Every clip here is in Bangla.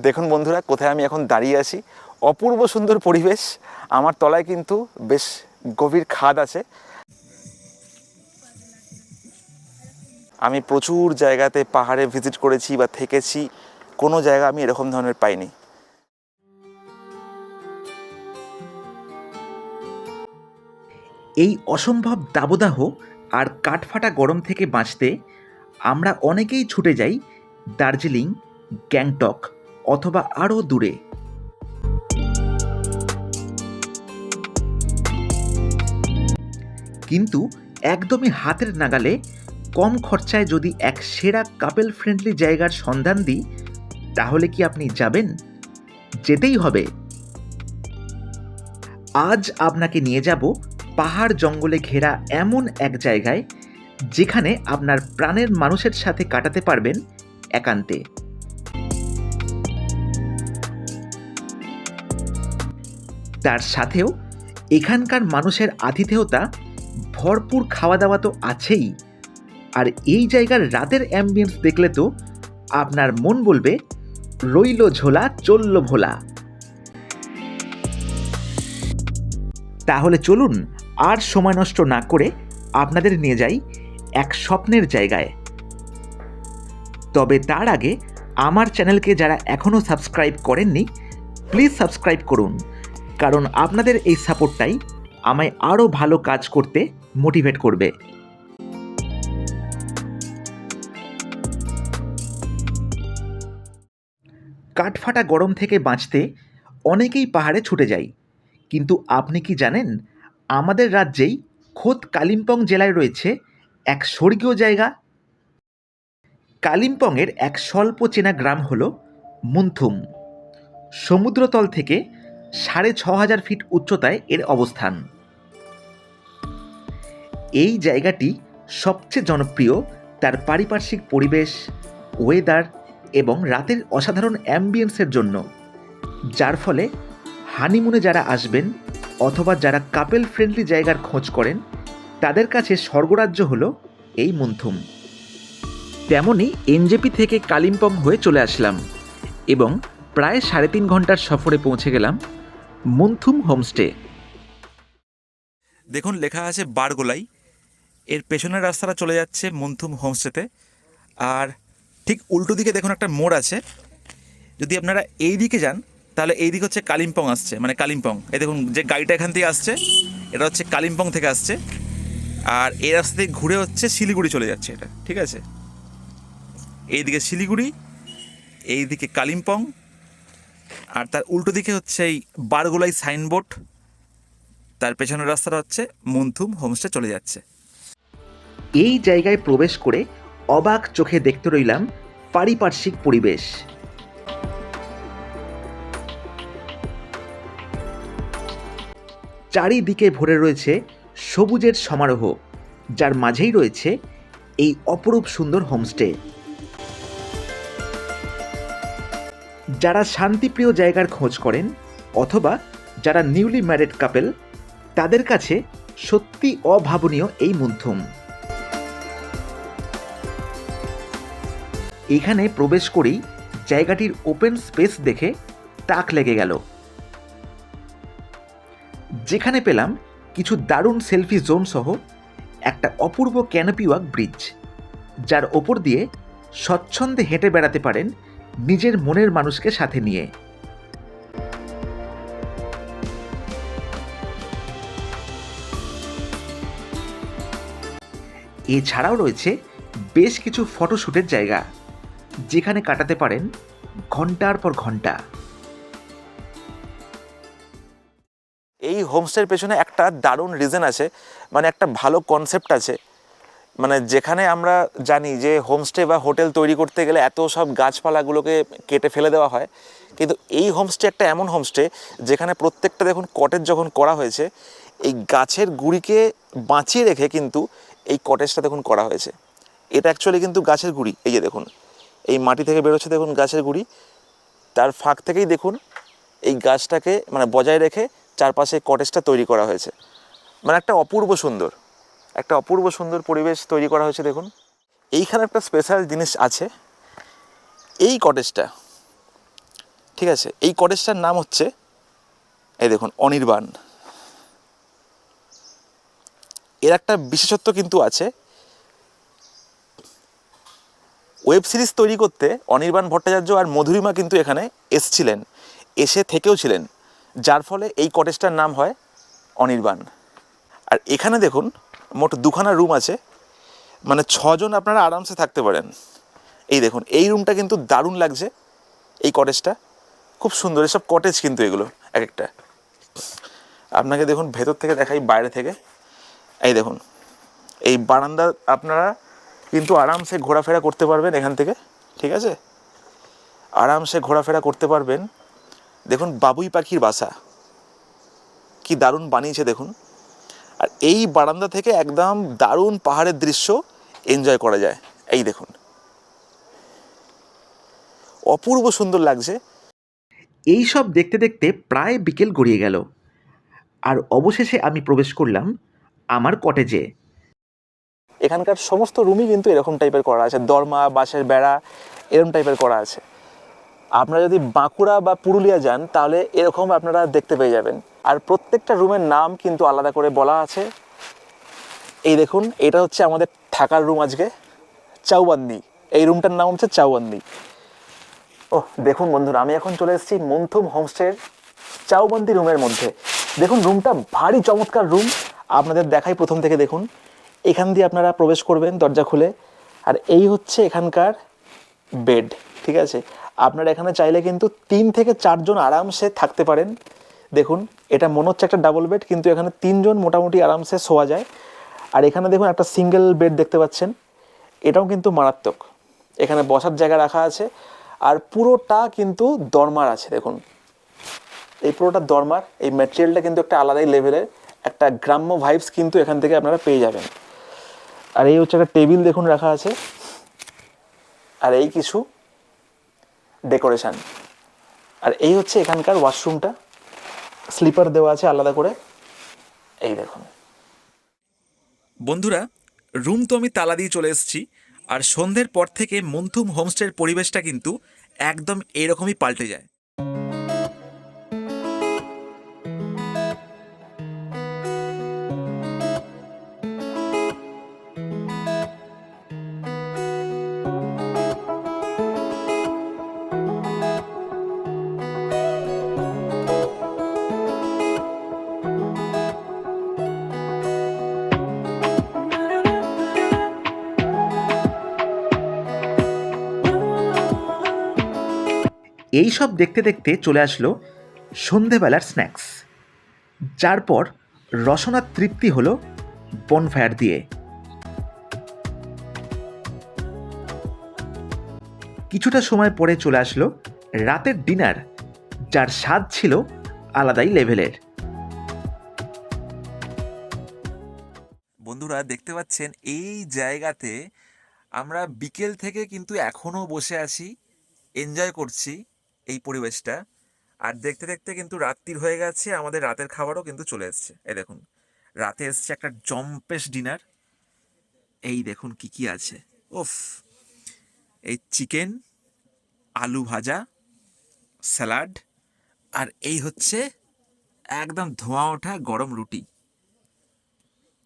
দেখুন বন্ধুরা, কোথায় আমি এখন দাঁড়িয়ে আছি। অপূর্ব সুন্দর পরিবেশ। আমার তলায় কিন্তু বেশ গভীর খাদ আছে। আমি প্রচুর জায়গাতে পাহাড়ে ভিজিট করেছি বা থেকেছি, কোনো জায়গা আমি এরকম ধরনের পাইনি। এই অসম্ভব দাবদাহ আর কাঠফাটা গরম থেকে বাঁচতে আমরা অনেকেই ছুটে যাই দার্জিলিং, গ্যাংটক অথবা আরও দূরে। কিন্তু একদমই হাতের নাগালে কম খরচায় যদি এক সেরা কাপেল ফ্রেন্ডলি জায়গার সন্ধান দিই, তাহলে কি আপনি যাবেন? যেতেই হবে। আজ আপনাকে নিয়ে যাব পাহাড় জঙ্গলে ঘেরা এমন এক জায়গায়, যেখানে আপনার প্রাণের মানুষের সাথে কাটাতে পারবেন একান্তে। তার সাথেও এখানকার মানুষের আতিথেয়তা, ভরপুর খাওয়া দাওয়া তো আছেই। আর এই জায়গার রাতের অ্যাম্বিয়েন্স দেখলে তো আপনার মন বলবে, রইল ঝোলা চলল ভোলা। তাহলে চলুন আর সময় নষ্ট না করে আপনাদের নিয়ে যাই এক স্বপ্নের জায়গায়। তবে তার আগে আমার চ্যানেলকে যারা এখনও সাবস্ক্রাইব করেননি, প্লিজ সাবস্ক্রাইব করুন, কারণ আপনাদের এই সাপোর্টটাই আমায় আরও ভালো কাজ করতে মোটিভেট করবে। কাঠফাটা গরম থেকে বাঁচতে অনেকেই পাহাড়ে ছুটে যায়, কিন্তু আপনি কি জানেন আমাদের রাজ্যেই খোদ কালিম্পং জেলায় রয়েছে এক স্বর্গীয় জায়গা? কালিম্পংয়ের এক স্বল্প চেনা গ্রাম হল মুন্থুম। সমুদ্রতল থেকে ৬,৫০০ ফিট উচ্চতায় এর অবস্থান। এই জায়গাটি সবচেয়ে জনপ্রিয় তার পারিপার্শ্বিক পরিবেশ, ওয়েদার এবং রাতের অসাধারণ অ্যাম্বিয়েন্সের জন্য, যার ফলে হানিমুনে যারা আসবেন অথবা যারা কাপেল ফ্রেন্ডলি জায়গার খোঁজ করেন, তাদের কাছে স্বর্গরাজ্য হল এই মুন্থুম। তেমনই এনজেপি থেকে কালিম্পং হয়ে চলে আসলাম এবং প্রায় ৩.৫ ঘন্টার সফরে পৌঁছে গেলাম মুন্থুম হোমস্টে। দেখুন, লেখা আছে বারগোলাই। এর পেছনের রাস্তাটা চলে যাচ্ছে মুন্থুম হোমস্টেতে। আর ঠিক উল্টো দিকে দেখুন একটা মোড় আছে। যদি আপনারা এই দিকে যান, তাহলে এই দিকে হচ্ছে কালিম্পং আসছে, মানে কালিম্পং। এই দেখুন, যে গাড়িটা এখান থেকে আসছে, এটা হচ্ছে কালিম্পং থেকে আসছে। আর এই রাস্তা থেকে ঘুরে হচ্ছে শিলিগুড়ি চলে যাচ্ছে এটা, ঠিক আছে? এইদিকে শিলিগুড়ি, এইদিকে কালিম্পং, আর তার উল্টো দিকে হচ্ছে এই বারগোলাই সাইনবোর্ড। তার পেছনের রাস্তাটা হচ্ছে মুন্থুম হোমস্টে চলে যাচ্ছে। এই জায়গায় প্রবেশ করে অবাক চোখে দেখতে রইলাম পারিপার্শ্বিক পরিবেশ। চারিদিকে ভরে রয়েছে সবুজের সমারোহ, যার মাঝেই রয়েছে এই অপরূপ সুন্দর হোমস্টে। যারা শান্তিপ্রিয় জায়গার খোঁজ করেন অথবা যারা নিউলি ম্যারিড কাপেল, তাদের কাছে সত্যি অভাবনীয় এই মুন্থুম। এখানে প্রবেশ করেই জায়গাটির ওপেন স্পেস দেখে তাক লেগে গেল, যেখানে পেলাম কিছু দারুণ সেলফি জোন সহ একটা অপূর্ব ক্যানোপি ওয়াক ব্রিজ, যার ওপর দিয়ে স্বচ্ছন্দে হেঁটে বেড়াতে পারেন নিজের মনের মানুষকে সাথে নিয়ে। এছাড়াও রয়েছে বেশ কিছু ফটোশ্যুটের জায়গা, যেখানে কাটাতে পারেন ঘন্টার পর ঘন্টা। এই হোমস্টের পেছনে একটা দারুণ রিজন আছে, মানে একটা ভালো কনসেপ্ট আছে। মানে যেখানে আমরা জানি যে হোমস্টে বা হোটেল তৈরি করতে গেলে এত সব গাছপালাগুলোকে কেটে ফেলে দেওয়া হয়, কিন্তু এই হোমস্টে একটা এমন হোমস্টে যেখানে প্রত্যেকটা দেখুন কটেজ যখন করা হয়েছে, এই গাছের গুঁড়িকে বাঁচিয়ে রেখে কিন্তু এই কটেজটা দেখুন করা হয়েছে। এটা অ্যাকচুয়ালি কিন্তু গাছের গুঁড়ি। এই যে দেখুন, এই মাটি থেকে বেরোচ্ছে দেখুন গাছের গুঁড়ি, তার ফাঁক থেকেই দেখুন এই গাছটাকে মানে বজায় রেখে চারপাশে কটেজটা তৈরি করা হয়েছে। মানে একটা অপূর্ব সুন্দর পরিবেশ তৈরি করা হয়েছে। দেখুন, এইখানে একটা স্পেশাল জিনিস আছে। এই কটেজটা ঠিক আছে, এই কটেজটার নাম হচ্ছে, এই দেখুন, অনির্বাণ। এর একটা বিশেষত্ব কিন্তু আছে। ওয়েব সিরিজ তৈরি করতে অনির্বাণ ভট্টাচার্য আর মধুরিমা কিন্তু এখানে এসছিলেন, এসে থেকেও ছিলেন, যার ফলে এই কটেজটার নাম হয় অনির্বাণ। আর এখানে দেখুন মোট দুখানা রুম আছে, মানে 6 জন আপনারা আরামসে থাকতে পারেন। এই দেখুন, এই রুমটা কিন্তু দারুণ লাগছে, এই কটেজটা খুব সুন্দর। এসব কটেজ কিন্তু এগুলো এক একটা। আপনাকে দেখুন ভেতর থেকে দেখাই, বাইরে থেকে। এই দেখুন, এই বারান্দা আপনারা কিন্তু আরামসে ঘোরাফেরা করতে পারবেন এখান থেকে, ঠিক আছে, আরামসে ঘোরাফেরা করতে পারবেন। দেখুন বাবুই পাখির বাসা কি দারুণ বানিয়েছে দেখুন। আর এই বারান্দা থেকে একদম দারুণ পাহাড়ের দৃশ্য এনজয় করা যায়। এই দেখুন, অপূর্ব সুন্দর লাগছে। এই সব দেখতে দেখতে প্রায় বিকেল গড়িয়ে গেল, আর অবশেষে আমি প্রবেশ করলাম আমার কটেজে। এখানকার সমস্ত রুমই কিন্তু এরকম টাইপের করা আছে, দরমা, বাঁশের বেড়া, এরকম টাইপের করা আছে। আপনারা যদি বাঁকুড়া বা পুরুলিয়া যান তাহলে এরকম আপনারা দেখতে পেয়ে যাবেন। আর প্রত্যেকটা রুমের নাম কিন্তু আলাদা করে বলা আছে। এই দেখুন, এটা হচ্ছে আমাদের থাকার রুম আজকে, চাউবান্দি। এই রুমটার নাম হচ্ছে চাউবান্দি। ও দেখুন বন্ধুরা, আমি এখন চলে এসেছি মন্থুম হোমস্টের চাউবান্দি রুমের মধ্যে। দেখুন রুমটা ভারী চমৎকার রুম, আপনাদের দেখাই প্রথম থেকে। দেখুন এখান দিয়ে আপনারা প্রবেশ করবেন দরজা খুলে, আর এই হচ্ছে এখানকার বেড, ঠিক আছে। আপনারা এখানে চাইলে কিন্তু 3 থেকে 4 জন আরামসে থাকতে পারেন। দেখুন এটা মনে হচ্ছে একটা ডাবল বেড, কিন্তু এখানে 3 জন মোটামুটি আরামসে শোয়া যায়। আর এখানে দেখুন একটা সিঙ্গেল বেড দেখতে পাচ্ছেন, এটাও কিন্তু মারাত্মক। এখানে বসার জায়গা রাখা আছে, আর পুরোটা কিন্তু দরমার আছে। দেখুন এই পুরোটা দরমার, এই ম্যাটেরিয়ালটা কিন্তু একটা আলাদাই লেভেলের, একটা গ্রাম্য ভাইবস কিন্তু এখান থেকে আপনারা পেয়ে যাবেন। আর এই হচ্ছে একটা টেবিল দেখুন রাখা আছে, আর এই কিছু ডেকোরেশন। আর এই হচ্ছে এখানকার ওয়াশরুমটা, স্লিপার দেওয়া আছে আলাদা করে। এই দেখুন বন্ধুরা, রুম তো আমি তালা দিয়ে চলে এসেছি, আর সন্ধ্যের পর থেকে মন্থুম হোমস্টের পরিবেশটা কিন্তু একদম এরকমই পাল্টে যায়। এই সব দেখতে দেখতে চলে আসলো সন্ধেবেলার স্ন্যাক্স, যার পর রসনার তৃপ্তি হলো বনফায়ার দিয়ে। কিছুটা সময় পরে চলে আসলো রাতের ডিনার, যার স্বাদ ছিল আলাদাই লেভেলের। বন্ধুরা দেখতে পাচ্ছেন এই জায়গাতে আমরা বিকেল থেকে কিন্তু এখনও বসে আছি, এনজয় করছি এই পরিবেশটা। আর দেখতে দেখতে কিন্তু রাত্রির হয়ে গেছে, আমাদের রাতের খাবারও কিন্তু চলে এসছে। এই দেখুন রাতে এসছে একটা জম্পেশ ডিনার। এই দেখুন কি কি আছে, ওফ, এই চিকেন, আলু ভাজা, স্যালাড, আর এই হচ্ছে একদম ধোঁয়া ওঠা গরম রুটি।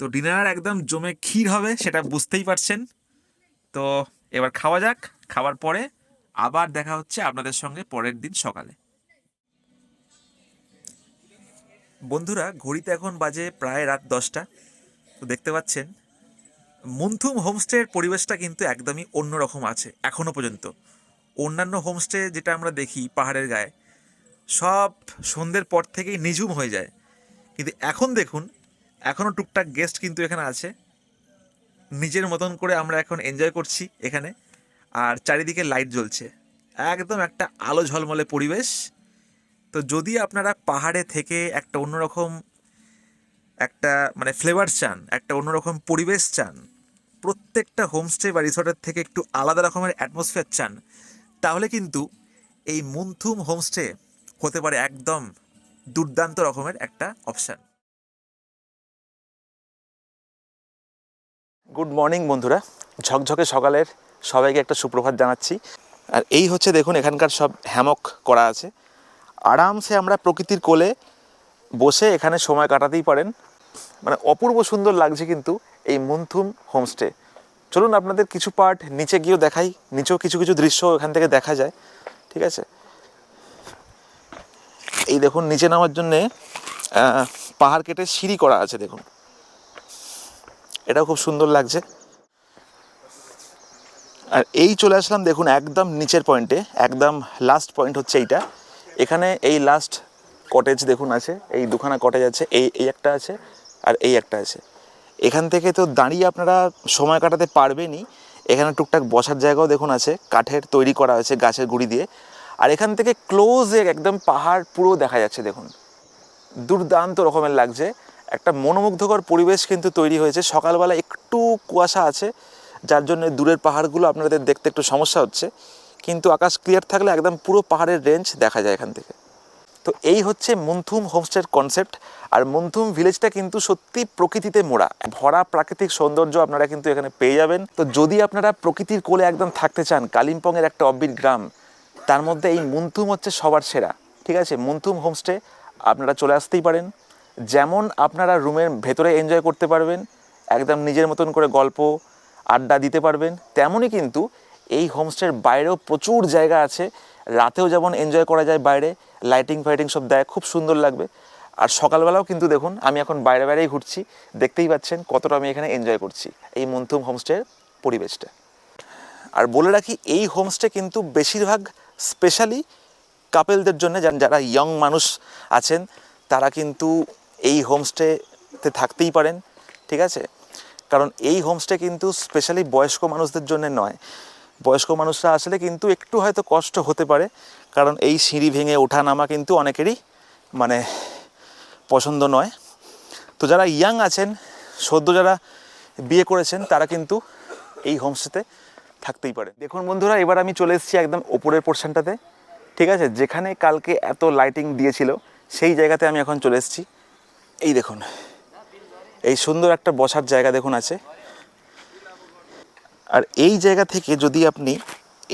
তো ডিনার একদম জমে ক্ষীর হবে, সেটা বুঝতেই পারছেন। তো এবার খাওয়া যাক, খাওয়ার পরে আবার দেখা হচ্ছে আপনাদের সঙ্গে পরের দিন সকালে। বন্ধুরা ঘড়িতে এখন বাজে প্রায় রাত 10টা। তো দেখতে পাচ্ছেন মন্থুম হোমস্টের পরিবেশটা কিন্তু একদমই অন্যরকম আছে এখনও পর্যন্ত। অন্যান্য হোমস্টে যেটা আমরা দেখি পাহাড়ের গায়ে, সব সন্ধ্যের পর থেকেই নিঝুম হয়ে যায়, কিন্তু এখন দেখুন এখনও টুকটাক গেস্ট কিন্তু এখানে আছে। নিজের মতন করে আমরা এখন এনজয় করছি এখানে, আর চারিদিকে লাইট জ্বলছে, একদম একটা আলো ঝলমলে পরিবেশ। তো যদি আপনারা পাহাড়ে থেকে একটা অন্যরকম একটা মানে ফ্লেভার চান, একটা অন্যরকম পরিবেশ চান, প্রত্যেকটা হোমস্টে বা রিসর্টের থেকে একটু আলাদা রকমের অ্যাটমসফিয়ার চান, তাহলে কিন্তু এই মন্থুম হোমস্টে হতে পারে একদম দুর্দান্ত রকমের একটা অপশান। গুড মর্নিং বন্ধুরা, ঝকঝকে সকালের সবাইকে একটা সুপ্রভাত জানাচ্ছি। আর এই হচ্ছে দেখুন এখানকার সব হ্যামক করা আছে, আরামসে আমরা প্রকৃতির কোলে বসে এখানে সময় কাটাতেই পারেন। মানে অপূর্ব সুন্দর লাগছে কিন্তু এই মুনথুম হোমস্টে। চলুন আপনাদের কিছু পার্ট নিচে গিয়েও দেখাই, নিচেও কিছু কিছু দৃশ্য এখান থেকে দেখা যায়। ঠিক আছে, এই দেখুন নিচে নামার জন্যে পাহাড় কেটে সিঁড়ি করা আছে, দেখুন এটাও খুব সুন্দর লাগছে। আর এই চলে আসলাম দেখুন একদম নিচের পয়েন্টে, একদম লাস্ট পয়েন্ট হচ্ছে এইটা। এখানে এই লাস্ট কটেজ দেখুন আছে, এই দুখানা কটেজ আছে, এই একটা আছে আর এই একটা আছে। এখান থেকে তো দাঁড়িয়ে আপনারা সময় কাটাতে পারবেনই, এখানে টুকটাক বসার জায়গাও দেখুন আছে, কাঠের তৈরি করা হয়েছে গাছের গুঁড়ি দিয়ে। আর এখান থেকে ক্লোজে একদম পাহাড় পুরো দেখা যাচ্ছে, দেখুন দুর্দান্ত রকমের লাগছে। একটা মনোমুগ্ধকর পরিবেশ কিন্তু তৈরি হয়েছে। সকালবেলা একটু কুয়াশা আছে, যার জন্য দূরের পাহাড়গুলো আপনাদের দেখতে একটু সমস্যা হচ্ছে, কিন্তু আকাশ ক্লিয়ার থাকলে একদম পুরো পাহাড়ের রেঞ্জ দেখা যায় এখান থেকে। তো এই হচ্ছে মুনথুম হোমস্টের কনসেপ্ট। আর মুনথুম ভিলেজটা কিন্তু সত্যি প্রকৃতিতে মোড়া, ভরা প্রাকৃতিক সৌন্দর্য আপনারা কিন্তু এখানে পেয়ে যাবেন। তো যদি আপনারা প্রকৃতির কোলে একদম থাকতে চান, কালিম্পংয়ের একটা অব্বিট গ্রাম, তার মধ্যে এই মুনথুম হচ্ছে সবার সেরা। ঠিক আছে, মুনথুম হোমস্টে আপনারা চলে আসতেই পারেন। যেমন আপনারা রুমের ভেতরে এনজয় করতে পারবেন, একদম নিজের মতন করে গল্প আড্ডা দিতে পারবেন, তেমনই কিন্তু এই হোমস্টের বাইরেও প্রচুর জায়গা আছে। রাতেও যেমন এনজয় করা যায়, বাইরে লাইটিং ফাইটিং সব দেয়, খুব সুন্দর লাগবে। আর সকালবেলাও কিন্তু দেখুন আমি এখন বাইরে বাইরেই ঘুরছি, দেখতেই পাচ্ছেন কতটা আমি এখানে এনজয় করছি এই মুনথুম হোমস্টের পরিবেশটা। আর বলে রাখি এই হোমস্টে কিন্তু বেশিরভাগ স্পেশালি কাপেলদের জন্য, যারা ইয়ং মানুষ আছেন তারা কিন্তু এই হোমস্টেতে থাকতেই পারেন। ঠিক আছে, কারণ এই হোমস্টে কিন্তু স্পেশালি বয়স্ক মানুষদের জন্য নয়। বয়স্ক মানুষরা আসলে কিন্তু একটু হয়তো কষ্ট হতে পারে, কারণ এই সিঁড়ি ভেঙে ওঠা নামা কিন্তু অনেকেরই মানে পছন্দ নয়। তো যারা ইয়াং আছেন, সদ্য যারা বিয়ে করেছেন, তারা কিন্তু এই হোমস্টেতে থাকতেই পারে। দেখুন বন্ধুরা, এবার আমি চলে এসেছি একদম ওপরের পোর্শনটাতে। ঠিক আছে, যেখানে কালকে এত লাইটিং দিয়েছিল সেই জায়গাতে আমি এখন চলে এসেছি। এই দেখুন এই সুন্দর একটা বসার জায়গা দেখুন আছে। আর এই জায়গা থেকে যদি আপনি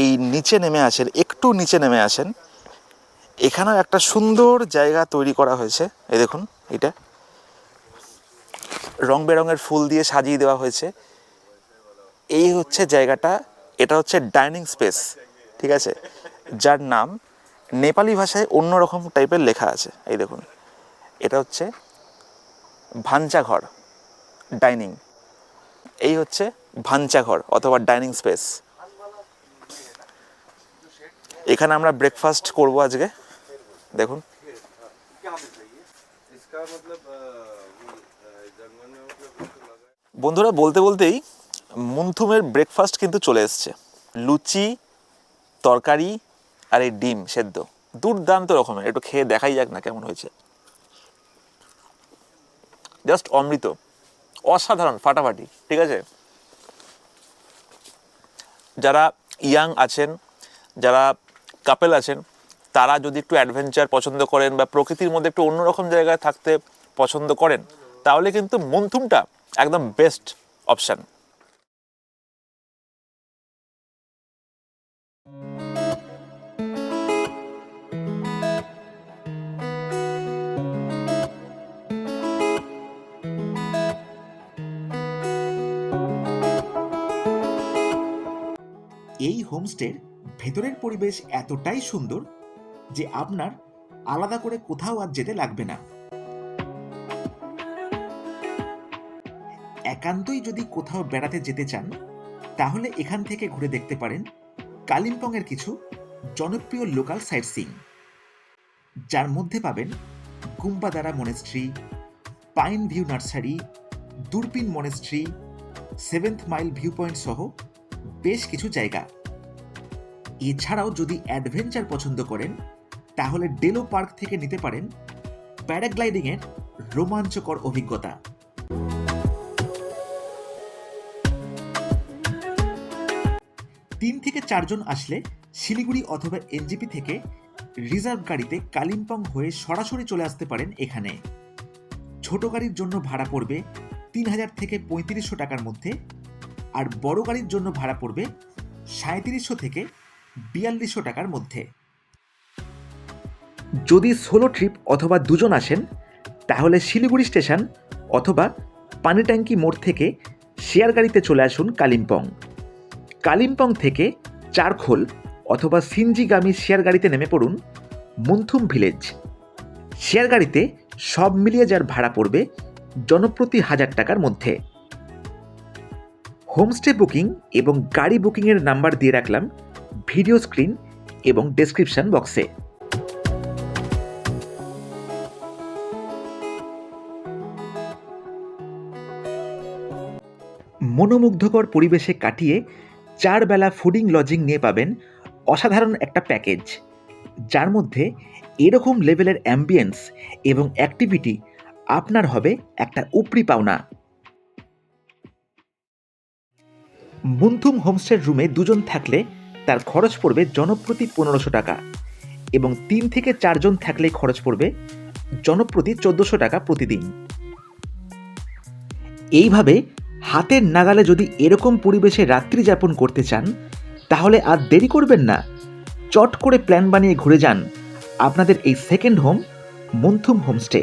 এই নিচে নেমে আসেন, একটু নিচে নেমে আসেন, এখানেও একটা সুন্দর জায়গা তৈরি করা হয়েছে। এই দেখুন এটা রং বেরঙের ফুল দিয়ে সাজিয়ে দেওয়া হয়েছে। এই হচ্ছে জায়গাটা, এটা হচ্ছে ডাইনিং স্পেস। ঠিক আছে, যার নাম নেপালি ভাষায় অন্যরকম টাইপের লেখা আছে। এই দেখুন এটা হচ্ছে ভাঞ্চাঘর ডাইনিং, এই হচ্ছে ভাঞ্চাঘর অথবা ডাইনিং স্পেস। এখানে আমরা ব্রেকফাস্ট করব আজকে। দেখুন বন্ধুরা, বলতে বলতেই মুনথুমের ব্রেকফাস্ট কিন্তু চলে এসছে। লুচি, তরকারি আর এই ডিম সেদ্ধ, দুর্দান্ত রকমের। একটু খেয়ে দেখাই যাক না কেমন হয়েছে। জাস্ট অমৃত, অসাধারণ, ফাটাফাটি। ঠিক আছে, যারা ইয়াং আছেন, যারা কাপেল আছেন, তারা যদি একটু অ্যাডভেঞ্চার পছন্দ করেন বা প্রকৃতির মধ্যে একটু অন্যরকম জায়গায় থাকতে পছন্দ করেন, তাহলে কিন্তু মুনথুমটা একদম বেস্ট অপশান। এই হোমস্টের ভেতরের পরিবেশ এতটাই সুন্দর যে আপনার আলাদা করে কোথাও আর যেতে লাগবে না। একান্তই যদি কোথাও বেড়াতে যেতে চান, তাহলে এখান থেকে ঘুরে দেখতে পারেন কালিম্পংয়ের কিছু জনপ্রিয় লোকাল সাইট সিইং, যার মধ্যে পাবেন গুম্বাদারা monastery, pine view nursery, Durpin monastery, 7th mile view point সহ বেশ কিছু জায়গা। এছাড়াও যদি অ্যাডভেঞ্চার পছন্দ করেন, তাহলে ডেলো পার্ক থেকে নিতে পারেন প্যারাগ্লাইডিংয়ের রোমাঞ্চকর অভিজ্ঞতা। 3 থেকে 4 জন আসলে শিলিগুড়ি অথবা এনজিপি থেকে রিজার্ভ গাড়িতে কালিম্পং হয়ে সরাসরি চলে আসতে পারেন এখানে। ছোট গাড়ির জন্য ভাড়া পড়বে 3000 থেকে 3500 টাকার মধ্যে, আর বড় গাড়ির জন্য ভাড়া পড়বে 3700 থেকে 4200 টাকার মধ্যে। যদি সোলো ট্রিপ অথবা দুজন আসেন তাহলে শিলিগুড়ি স্টেশন অথবা পানিট্যাঙ্কি মোড় থেকে শেয়ার গাড়িতে চলে আসুন কালিম্পং। কালিম্পং থেকে চারখোল অথবা সিনজিগামী শেয়ার গাড়িতে নেমে পড়ুন মুন্থুম ভিলেজ। শেয়ার গাড়িতে সব মিলিয়ে যার ভাড়া পড়বে জনপ্রতি 1000 টাকার মধ্যে। হোমস্টে বুকিং এবং গাড়ি বুকিংয়ের নাম্বার দিয়ে রাখলাম ভিডিও স্ক্রিন এবং ডেসক্রিপশন বক্সে। মনোমুগ্ধকর পরিবেশে কাটিয়ে 4 বেলা ফুডিং লজিং নিয়ে পাবেন অসাধারণ একটা প্যাকেজ, যার মধ্যে এরকম লেভেলের অ্যাম্বিয়েন্স এবং অ্যাক্টিভিটি আপনার হবে একটা উপরি পাওনা। মুন্থুম হোমস্টের রুমে দুজন থাকলে তার খরচ পড়বে জনপ্রতি 1500 টাকা এবং 3 থেকে 4 জন থাকলে খরচ পড়বে জনপ্রতি 1400 টাকা প্রতিদিন। এইভাবে হাতের নাগালে যদি এরকম পরিবেশে রাত্রি যাপন করতে চান তাহলে আর দেরি করবেন না, চট করে প্ল্যান বানিয়ে ঘুরে যান আপনাদের এই সেকেন্ড হোম মুন্থুম হোমস্টে।